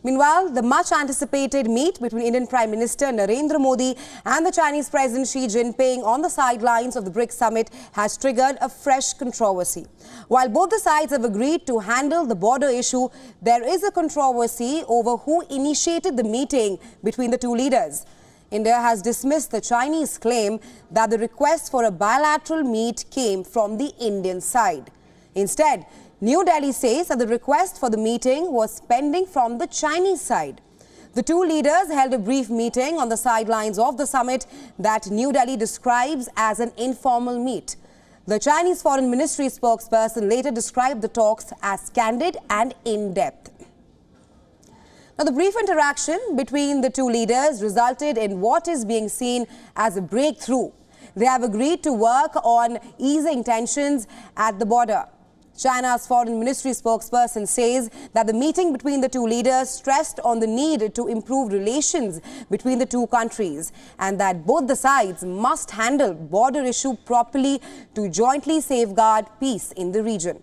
Meanwhile, the much-anticipated meet between Indian Prime Minister Narendra Modi and the Chinese President Xi Jinping on the sidelines of the BRICS summit has triggered a fresh controversy. While both the sides have agreed to handle the border issue, there is a controversy over who initiated the meeting between the two leaders. India has dismissed the Chinese claim that the request for a bilateral meet came from the Indian side. Instead, New Delhi says that the request for the meeting was pending from the Chinese side. The two leaders held a brief meeting on the sidelines of the summit that New Delhi describes as an informal meet. The Chinese Foreign Ministry spokesperson later described the talks as candid and in-depth. Now, the brief interaction between the two leaders resulted in what is being seen as a breakthrough. They have agreed to work on easing tensions at the border. China's Foreign Ministry spokesperson says that the meeting between the two leaders stressed on the need to improve relations between the two countries and that both the sides must handle border issue properly to jointly safeguard peace in the region.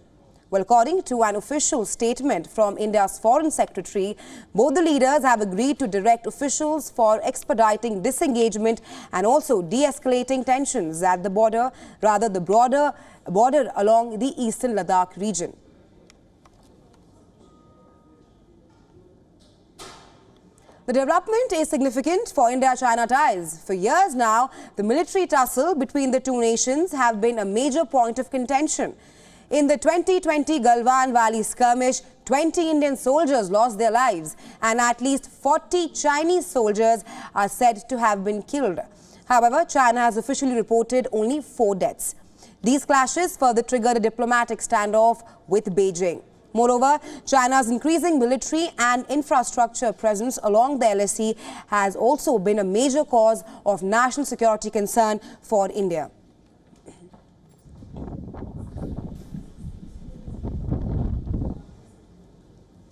Well, according to an official statement from India's Foreign Secretary, both the leaders have agreed to direct officials for expediting disengagement and also de-escalating tensions at the border, rather the broader border along the eastern Ladakh region. The development is significant for India-China ties. For years now, the military tussle between the two nations have been a major point of contention. In the 2020 Galwan Valley skirmish, 20 Indian soldiers lost their lives and at least 40 Chinese soldiers are said to have been killed. However, China has officially reported only 4 deaths. These clashes further triggered a diplomatic standoff with Beijing. Moreover, China's increasing military and infrastructure presence along the LSE has also been a major cause of national security concern for India.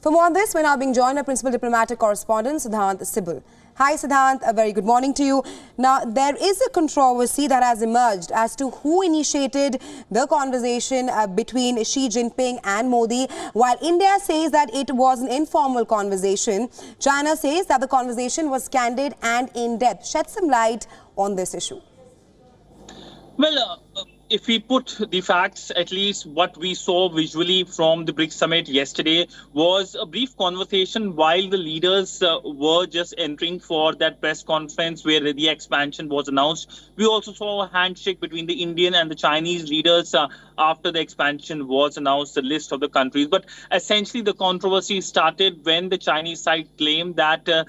For more on this, we're now being joined by Principal Diplomatic Correspondent Siddhant Sibal. Hi Siddhant, a very good morning to you. Now, there is a controversy that has emerged as to who initiated the conversation between Xi Jinping and Modi. While India says that it was an informal conversation, China says that the conversation was candid and in-depth. Shed some light on this issue. Well, if we put the facts, at least what we saw visually from the BRICS summit yesterday was a brief conversation while the leaders were just entering for that press conference where the expansion was announced. We also saw a handshake between the Indian and the Chinese leaders after the expansion was announced, the list of the countries. But essentially, the controversy started when the Chinese side claimed that the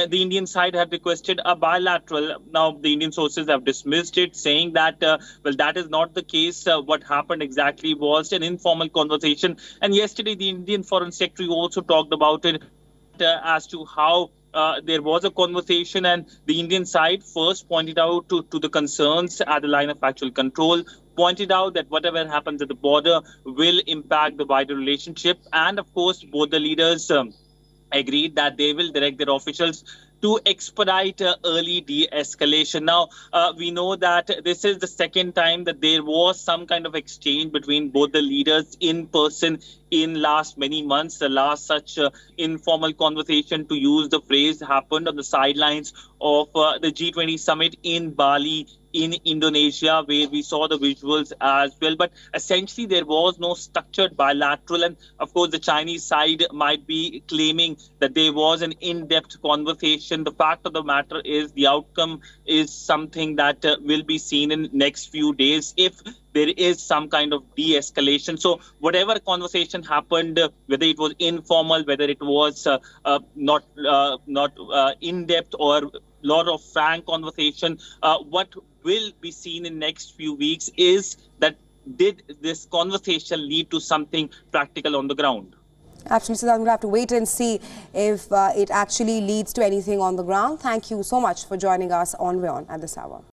Indian side had requested a bilateral. Now, the Indian sources have dismissed it, saying that, well, that is not the case. What happened exactly was an informal conversation. And yesterday, the Indian Foreign Secretary also talked about it as to how there was a conversation, and the Indian side first pointed out to the concerns at the line of actual control, pointed out that whatever happens at the border will impact the wider relationship. And of course, both the leaders agreed that they will direct their officials to expedite early de-escalation. Now, we know that this is the second time that there was some kind of exchange between both the leaders in person in last many months. The last such informal conversation, to use the phrase, happened on the sidelines of the G20 summit in Bali, in Indonesia, where we saw the visuals as well. But essentially, there was no structured bilateral. And of course, the Chinese side might be claiming that there was an in-depth conversation. The fact of the matter is the outcome is something that will be seen in next few days if there is some kind of de-escalation. So whatever conversation happened, whether it was informal, whether it was not in-depth or lot of frank conversation, what will be seen in next few weeks is that did this conversation lead to something practical on the ground? Absolutely, so I'm going to have to wait and see if it actually leads to anything on the ground. Thank you so much for joining us on WION at this hour.